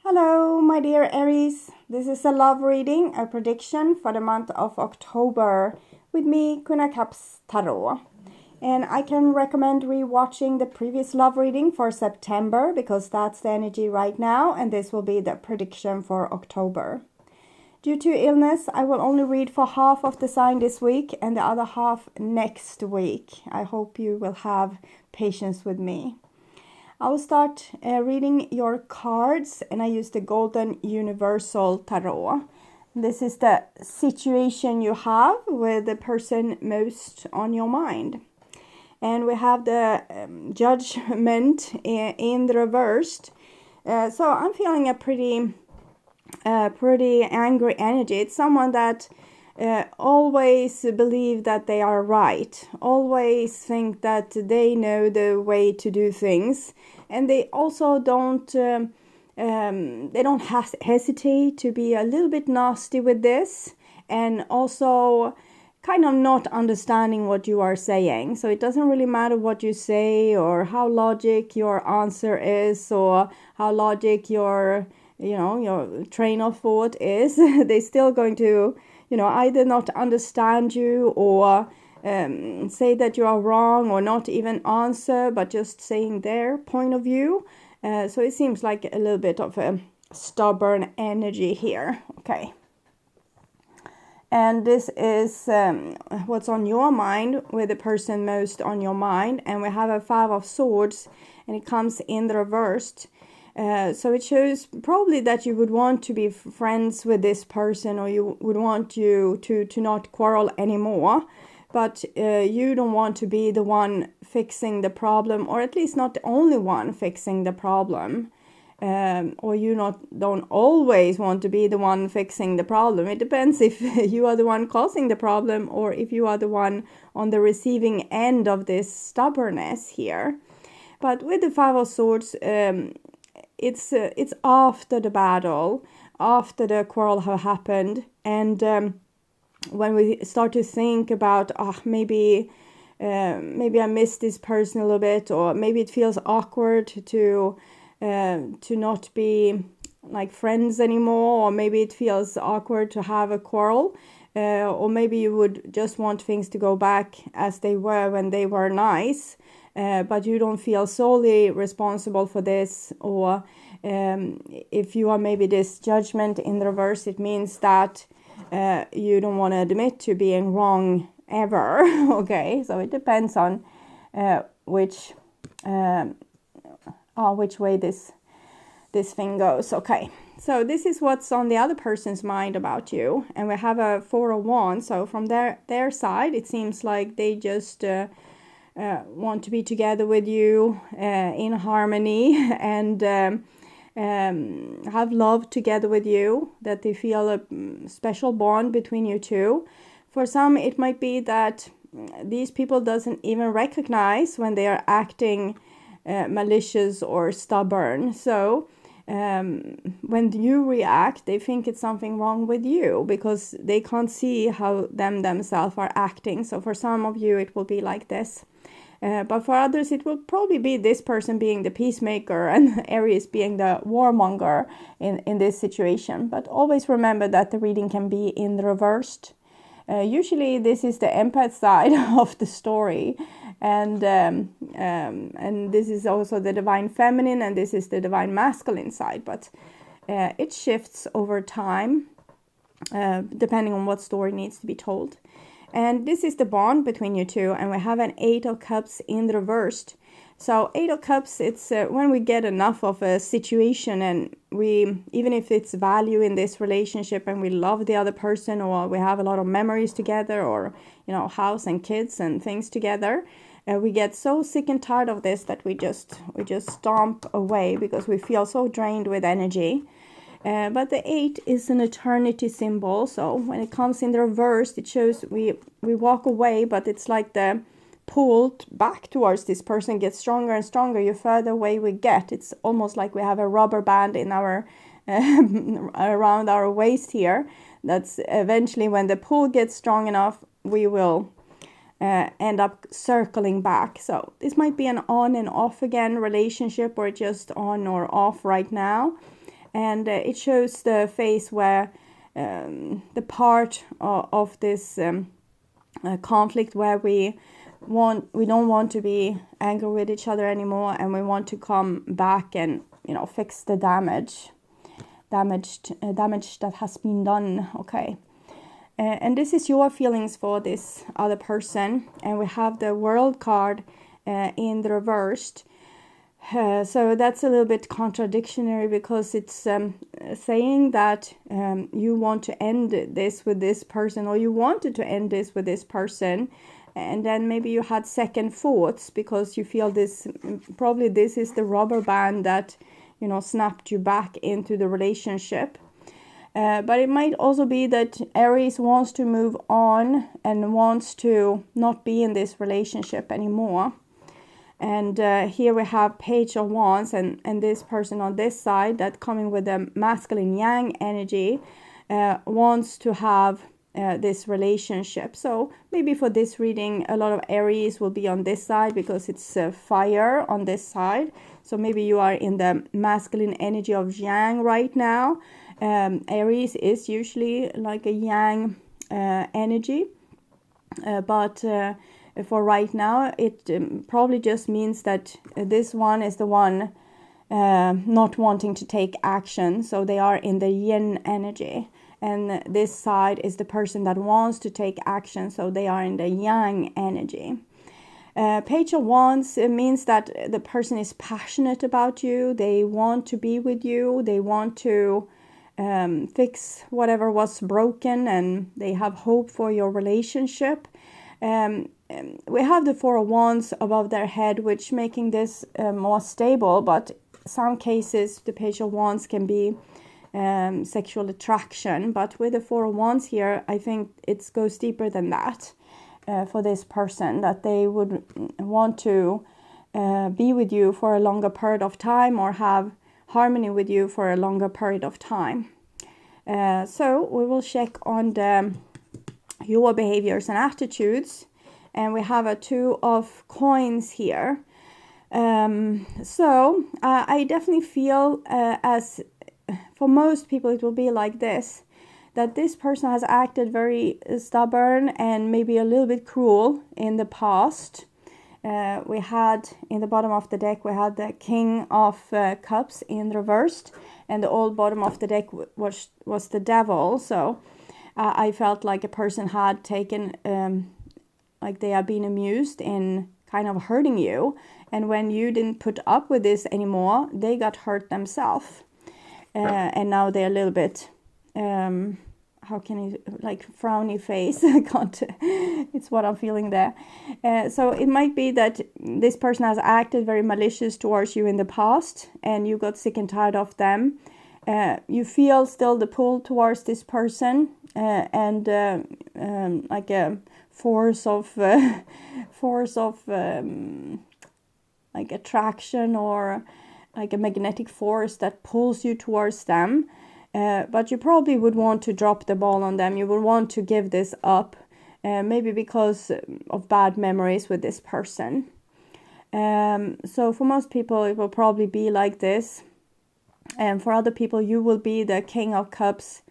Hello, my dear Aries. This is a love reading, a prediction for the month of October with me, Queen of Cups Tarot. And I can recommend rewatching the previous love reading for September because that's the energy right now, and this will be the prediction for October. Due to illness, I will only read for half of the sign this week and the other half next week. I hope you will have patience with me. I will start reading your cards, and I use the Golden Universal Tarot. This is the situation you have with the person most on your mind. And we have the Judgment in the reversed. So I'm feeling a pretty angry energy. It's someone that always believe that they are right, always think that they know the way to do things, and they also don't hesitate to be a little bit nasty with this, and also kind of not understanding what you are saying. So it doesn't really matter what you say or how logic your answer is or how logic your train of thought is. They're still going to either not understand you or say that you are wrong or not even answer, but just saying their point of view. So it seems like a little bit of a stubborn energy here. Okay. And this is what's on your mind with the person most on your mind. And we have a Five of Swords, and it comes in the reversed. So it shows probably that you would want to be friends with this person, or you would want you to not quarrel anymore. But you don't want to be the one fixing the problem, or at least not the only one fixing the problem. Or you don't always want to be the one fixing the problem. It depends if you are the one causing the problem or if you are the one on the receiving end of this stubbornness here. But with the Five of Swords, it's after the battle, after the quarrel have happened, and when we start to think about maybe I missed this person a little bit, or maybe it feels awkward to not be like friends anymore, or maybe it feels awkward to have a quarrel, or maybe you would just want things to go back as they were when they were nice. But you don't feel solely responsible for this, or if you are maybe this Judgment in the reverse, it means that you don't want to admit to being wrong ever. Okay, so it depends on which way this thing goes. Okay, so this is what's on the other person's mind about you, and we have a Four of Wands. So from their side, it seems like they just want to be together with you in harmony and have love together with you, that they feel a special bond between you two. For some, it might be that these people doesn't even recognize when they are acting malicious or stubborn. So when you react, they think it's something wrong with you because they can't see how themselves are acting. So for some of you, it will be like this. But for others, it will probably be this person being the peacemaker and Aries being the warmonger in this situation. But always remember that the reading can be in the reversed. Usually this is the empath side of the story. And this is also the divine feminine, and this is the divine masculine side. But it shifts over time, depending on what story needs to be told. And this is the bond between you two, and we have an Eight of Cups in the reversed. So Eight of Cups, it's when we get enough of a situation, and we, even if it's value in this relationship and we love the other person, or we have a lot of memories together, or house and kids and things together, we get so sick and tired of this that we just stomp away because we feel so drained with energy. But the 8 is an eternity symbol, so when it comes in the reverse, it shows we walk away, but it's like the pull back towards this person gets stronger and stronger the further away we get. It's almost like we have a rubber band in our around our waist here. That's eventually, when the pull gets strong enough, we will end up circling back. So this might be an on and off again relationship, or just on or off right now. And it shows the phase where the part of this conflict where we don't want to be angry with each other anymore, and we want to come back and fix the damage that has been done. Okay. And this is your feelings for this other person. And we have the World card in the reversed. So that's a little bit contradictory, because it's saying that you want to end this with this person, or you wanted to end this with this person. And then maybe you had second thoughts, because you feel this is the rubber band that snapped you back into the relationship. But it might also be that Aries wants to move on and wants to not be in this relationship anymore. And here we have Page of Wands, and this person on this side that coming with the masculine yang energy wants to have this relationship. So maybe for this reading, a lot of Aries will be on this side, because it's fire on this side. So maybe you are in the masculine energy of yang right now. Aries is usually like a yang energy, but for right now, it probably just means that this one is the one not wanting to take action. So they are in the yin energy, and this side is the person that wants to take action. So they are in the yang energy. Page of Wands means that the person is passionate about you. They want to be with you. They want to fix whatever was broken, and they have hope for your relationship. We have the Four of Wands above their head, which making this more stable, but some cases the Page of Wands can be sexual attraction. But with the Four of Wands here, I think it goes deeper than that for this person, that they would want to be with you for a longer period of time, or have harmony with you for a longer period of time. So we will check on your behaviors and attitudes, and we have a Two of Coins here. So I definitely feel as for most people it will be like this, that this person has acted very stubborn and maybe a little bit cruel in the past. We had in the bottom of the deck, we had the King of Cups in reversed, and the old bottom of the deck was the Devil. So I felt like a person had taken, like they have been amused in kind of hurting you. And when you didn't put up with this anymore, they got hurt themselves. And now they're a little bit, how can you, like frowny face. I can't, it's what I'm feeling there. So it might be that this person has acted very malicious towards you in the past, and you got sick and tired of them. You feel still the pull towards this person, and like a force of like attraction, or like a magnetic force that pulls you towards them. But you probably would want to drop the ball on them. You would want to give this up, maybe because of bad memories with this person. So for most people, it will probably be like this. And for other people, you will be the King of Cups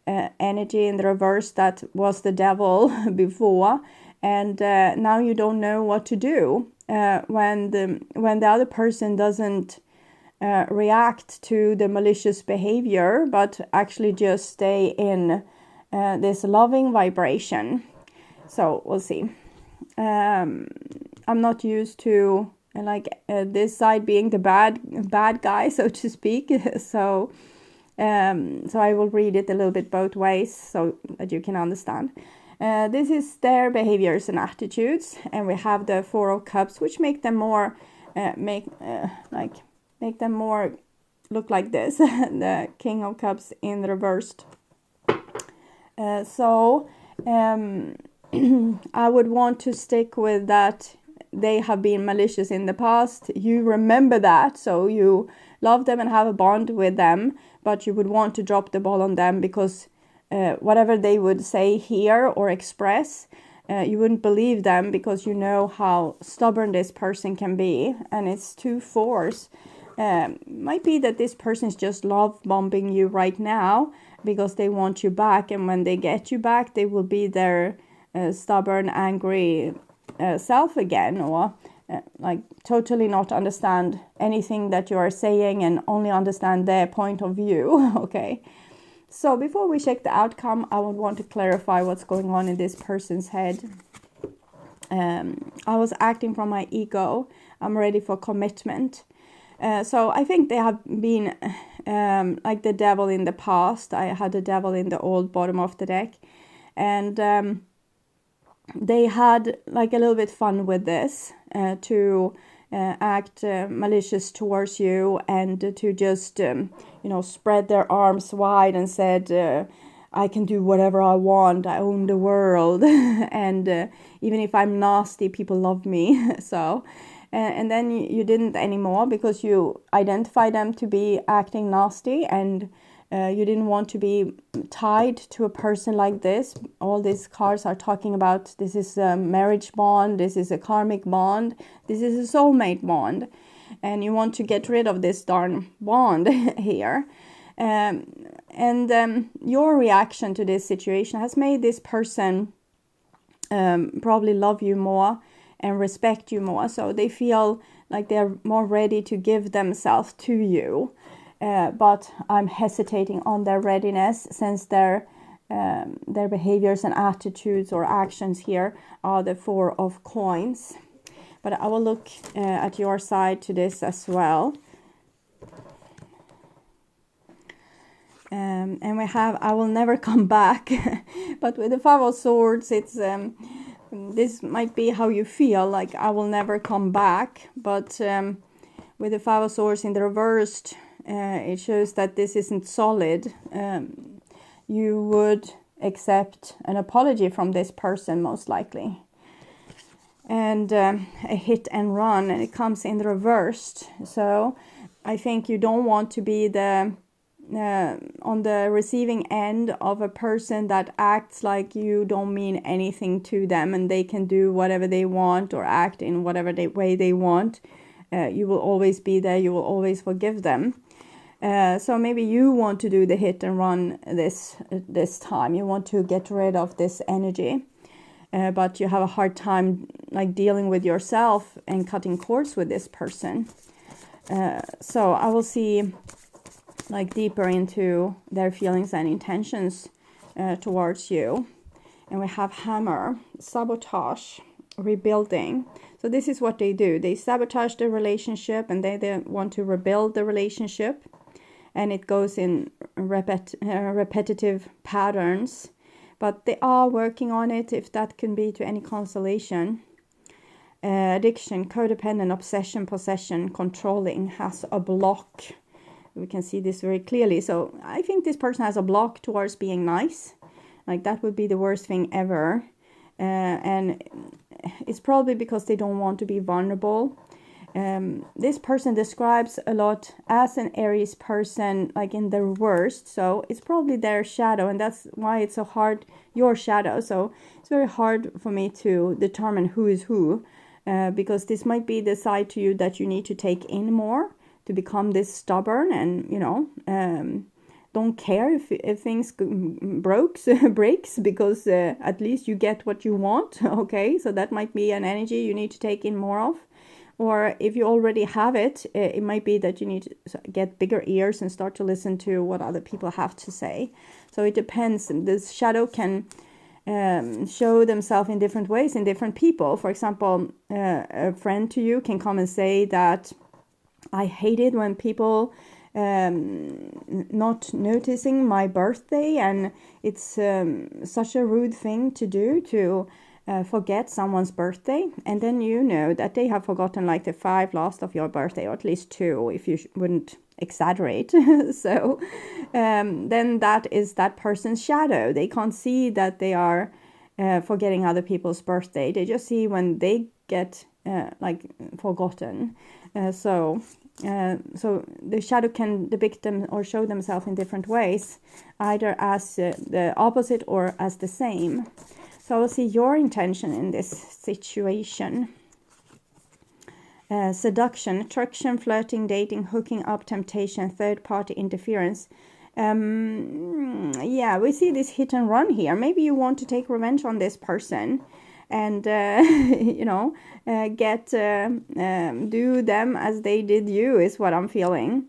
energy in the reverse that was the Devil before. And now you don't know what to do when the other person doesn't react to the malicious behavior, but actually just stay in this loving vibration. So we'll see. I'm not used to this side being the bad guy, so to speak. So I will read it a little bit both ways so that you can understand. This is their behaviors and attitudes, and we have the Four of Cups, which make them more make them more look like this. The King of Cups in the reversed. So I would want to stick with that. They have been malicious in the past. You remember that, so you love them and have a bond with them, but you would want to drop the ball on them, because whatever they would say here or express, you wouldn't believe them, because you know how stubborn this person can be. And it's two fours Might be that this person is just love bombing you right now because they want you back, and when they get you back, they will be their stubborn, angry self again, or like totally not understand anything that you are saying and only understand their point of view. Okay, so before we check the outcome, I would want to clarify what's going on in this person's head. I was acting from my ego. I'm ready for commitment. So I think they have been like the devil in the past. I had the devil in the old bottom of the deck, and they had like a little bit fun with this, to act malicious towards you, and to just spread their arms wide and said, I can do whatever I want, I own the world, and even if I'm nasty, people love me. So and then you didn't anymore because you identify them to be acting nasty, and you didn't want to be tied to a person like this. All these cards are talking about this is a marriage bond, this is a karmic bond, this is a soulmate bond, and you want to get rid of this darn bond here. Your reaction to this situation has made this person probably love you more and respect you more. So they feel like they're more ready to give themselves to you. But I'm hesitating on their readiness, since their behaviors and attitudes or actions here are the Four of Coins. But I will look at your side to this as well. And we have, I will never come back. But with the Five of Swords, it's this might be how you feel, like I will never come back. But with the Five of Swords in the reversed, it shows that this isn't solid. You would accept an apology from this person, most likely. And a hit and run, and it comes in the reversed. So I think you don't want to be the on the receiving end of a person that acts like you don't mean anything to them, and they can do whatever they want or act in whatever way they want. You will always be there. You will always forgive them. So maybe you want to do the hit and run this time. You want to get rid of this energy, but you have a hard time like dealing with yourself and cutting cords with this person. So I will see like deeper into their feelings and intentions towards you. And we have Hammer, sabotage, rebuilding. So this is what they do. They sabotage the relationship, and they want to rebuild the relationship. And it goes in repetitive patterns. But they are working on it, if that can be to any consolation. Addiction, codependent, obsession, possession, controlling, has a block. We can see this very clearly. So I think this person has a block towards being nice. Like that would be the worst thing ever. And it's probably because they don't want to be vulnerable. This person describes a lot as an Aries person, like in the worst. So it's probably their shadow, and that's why it's so hard, your shadow. So it's very hard for me to determine who is who, because this might be the side to you that you need to take in more to become this stubborn and, don't care if things breaks, because at least you get what you want. Okay, so that might be an energy you need to take in more of. Or if you already have it, it might be that you need to get bigger ears and start to listen to what other people have to say. So it depends. This shadow can show themselves in different ways in different people. For example, a friend to you can come and say that I hate it when people not noticing my birthday, and it's such a rude thing to do to forget someone's birthday. And then you know that they have forgotten like the 5 last of your birthday, or at least 2 if you wouldn't exaggerate. So then that is that person's shadow. They can't see that they are forgetting other people's birthday. They just see when they get like forgotten. So the shadow can depict them or show themselves in different ways, either as the opposite or as the same. So I will see your intention in this situation. seduction, attraction, flirting, dating, hooking up, temptation, third-party interference. Yeah, we see this hit and run here. Maybe you want to take revenge on this person and, you know, do them as they did you, is what I'm feeling.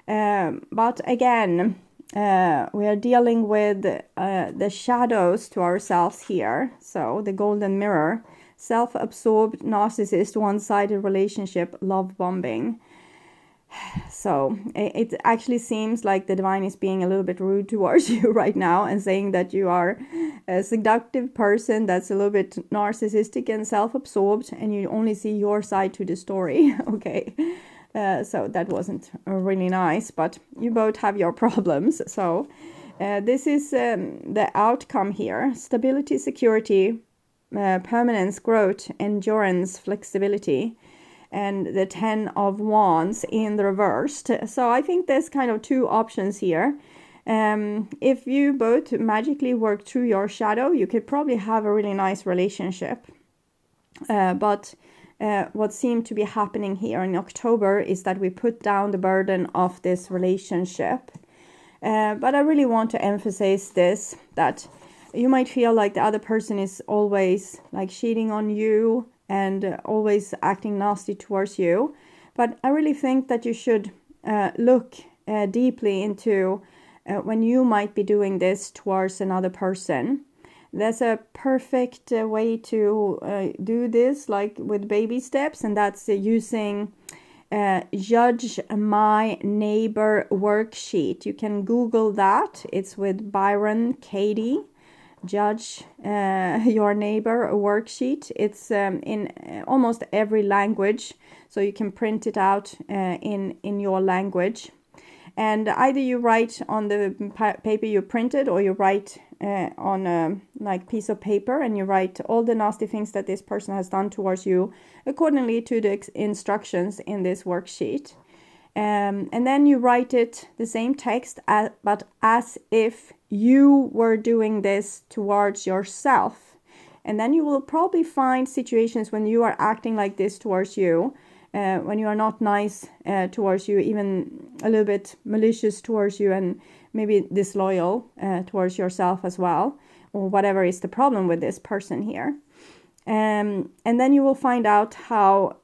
But again, we are dealing with the shadows to ourselves here. So the golden mirror, self-absorbed, narcissist, one-sided relationship, love bombing. So it actually seems like the divine is being a little bit rude towards you right now and saying that you are a seductive person that's a little bit narcissistic and self-absorbed, and you only see your side to the story. Okay, so that wasn't really nice, but you both have your problems. So this is the outcome here: stability, security, permanence, growth, endurance, flexibility. And the 10 of Wands in the reversed. So I think there's kind of two options here. If you both magically work through your shadow, you could probably have a really nice relationship. But what seemed to be happening here in October is that we put down the burden of this relationship. But I really want to emphasize this, that you might feel like the other person is always like cheating on you and always acting nasty towards you. But I really think that you should look deeply into when you might be doing this towards another person. There's a perfect way to do this, like with baby steps, and that's using Judge My Neighbor worksheet. You can Google that. It's with Byron Katie. Judge Your Neighbor worksheet. It's in almost every language, so you can print it out in your language. And either you write on the paper you printed, or you write on a like piece of paper, and you write all the nasty things that this person has done towards you accordingly to the instructions in this worksheet. And then you write it, the same text, but as if you were doing this towards yourself. And then you will probably find situations when you are acting like this towards you, when you are not nice towards you, even a little bit malicious towards you, and maybe disloyal towards yourself as well, or whatever is the problem with this person here. And then you will find out how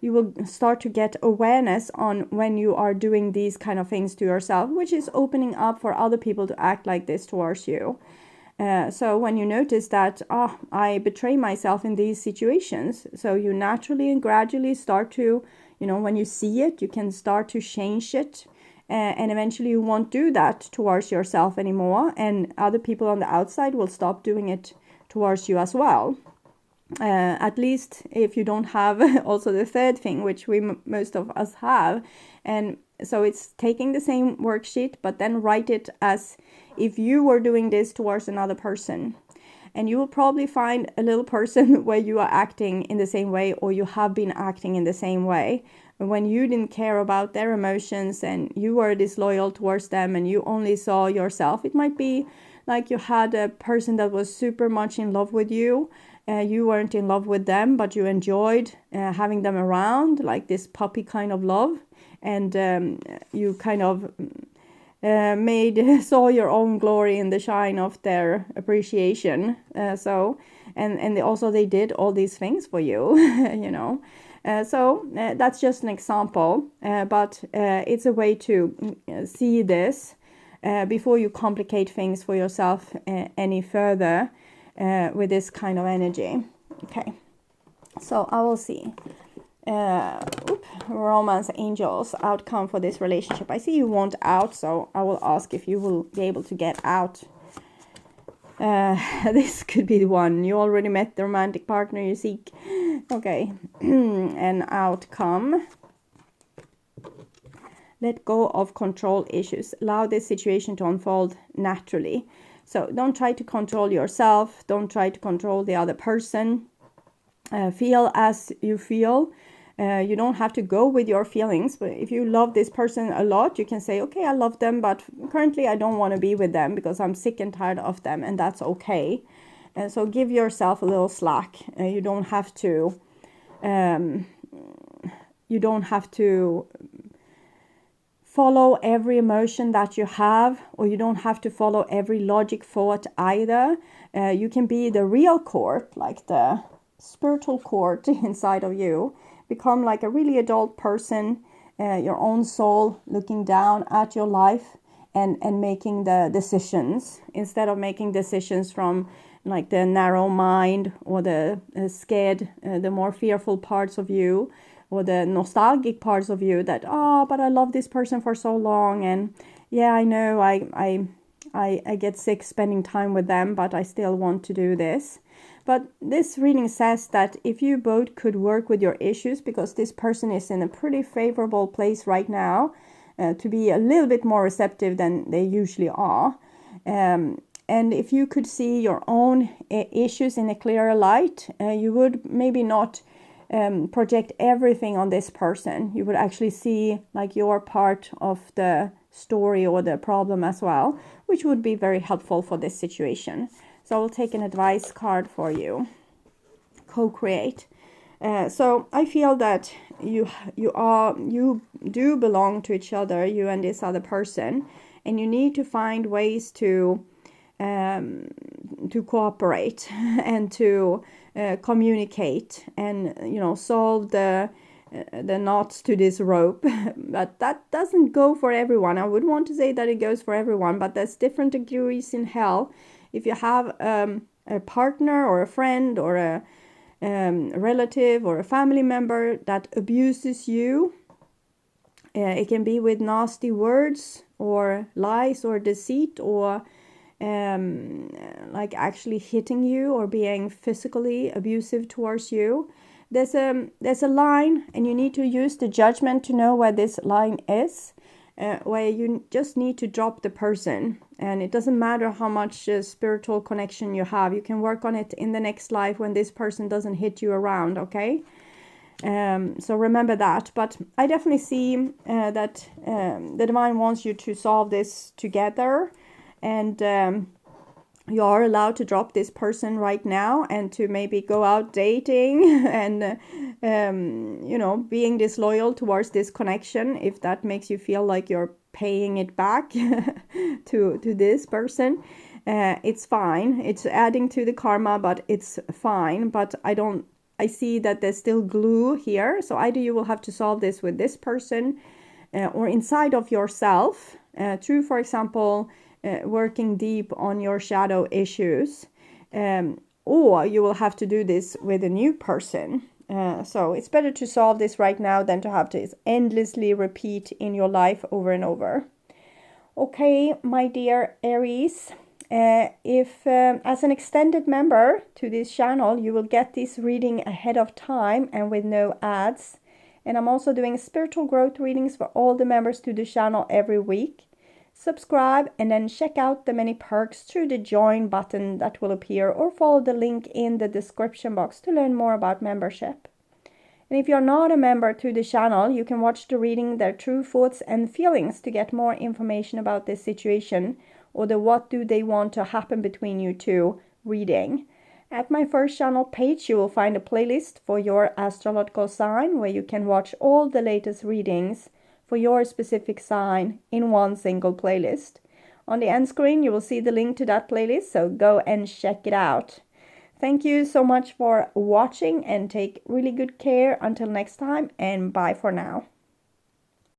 you will start to get awareness on when you are doing these kind of things to yourself, which is opening up for other people to act like this towards you. So when you notice that, I betray myself in these situations, so you naturally and gradually start to, when you see it, you can start to change it. And eventually you won't do that towards yourself anymore, and other people on the outside will stop doing it towards you as well. At least if you don't have also the third thing, which most of us have. And so it's taking the same worksheet, but then write it as if you were doing this towards another person. And you will probably find a little person where you are acting in the same way, or you have been acting in the same way, when you didn't care about their emotions and you were disloyal towards them and you only saw yourself. It might be like you had a person that was super much in love with you. You weren't in love with them, but you enjoyed having them around, like this puppy kind of love. And you kind of saw your own glory in the shine of their appreciation. So they did all these things for you, So that's just an example, but it's a way to see this before you complicate things for yourself any further. With this kind of energy. Okay, so I will see. Romance angels, outcome for this relationship. I see you want out, so I will ask if you will be able to get out. This could be the one. You already met the romantic partner you seek. Okay, an outcome. Let go of control issues. Allow this situation to unfold naturally. So don't try to control yourself. Don't try to control the other person. Feel as you feel. You don't have to go with your feelings. But if you love this person a lot, you can say, okay, I love them, but currently I don't want to be with them because I'm sick and tired of them, and that's okay. And so give yourself a little slack. You don't have to you don't have to follow every emotion that you have, or you don't have to follow every logic thought either. You can be the real court, like the spiritual court inside of you. Become like a really adult person, your own soul looking down at your life and making the decisions, instead of making decisions from like the narrow mind or the scared, the more fearful parts of you, or the nostalgic parts of you that, but I love this person for so long, and yeah, I know I get sick spending time with them, but I still want to do this. But this reading says that if you both could work with your issues, because this person is in a pretty favorable place right now, to be a little bit more receptive than they usually are. And if you could see your own issues in a clearer light, you would maybe not project everything on this person. You would actually see like your part of the story or the problem as well, which would be very helpful for this situation. So I will take an advice card for you. Co-create. So I feel that you do belong to each other, you and this other person, and you need to find ways to cooperate and to communicate and solve the knots to this rope. But that doesn't go for everyone. I would want to say that it goes for everyone, but there's different degrees in hell. If you have a partner or a friend or a relative or a family member that abuses you, it can be with nasty words or lies or deceit, or like actually hitting you or being physically abusive towards you. There's a line, and you need to use the judgment to know where this line is, where you just need to drop the person. And it doesn't matter how much spiritual connection you have. You can work on it in the next life when this person doesn't hit you around, okay? So remember that. But I definitely see that the divine wants you to solve this together. And you are allowed to drop this person right now and to maybe go out dating and, being disloyal towards this connection, if that makes you feel like you're paying it back to this person. It's fine. It's adding to the karma, but it's fine. But I see that there's still glue here. So either you will have to solve this with this person or inside of yourself through, for example, working deep on your shadow issues, or you will have to do this with a new person. So it's better to solve this right now than to have to endlessly repeat in your life over and over. Okay, my dear Aries, if as an extended member to this channel, you will get this reading ahead of time and with no ads. And I'm also doing spiritual growth readings for all the members to the channel every week. Subscribe and then check out the many perks through the join button that will appear, or follow the link in the description box to learn more about membership. And if you're not a member to the channel, you can watch the reading, their true thoughts and feelings to get more information about this situation, or the what do they want to happen between you two reading. At my first channel page, you will find a playlist for your astrological sign, where you can watch all the latest readings for your specific sign in one single playlist. On the end screen, you will see the link to that playlist, so go and check it out. Thank you so much for watching, and take really good care until next time, and bye for now.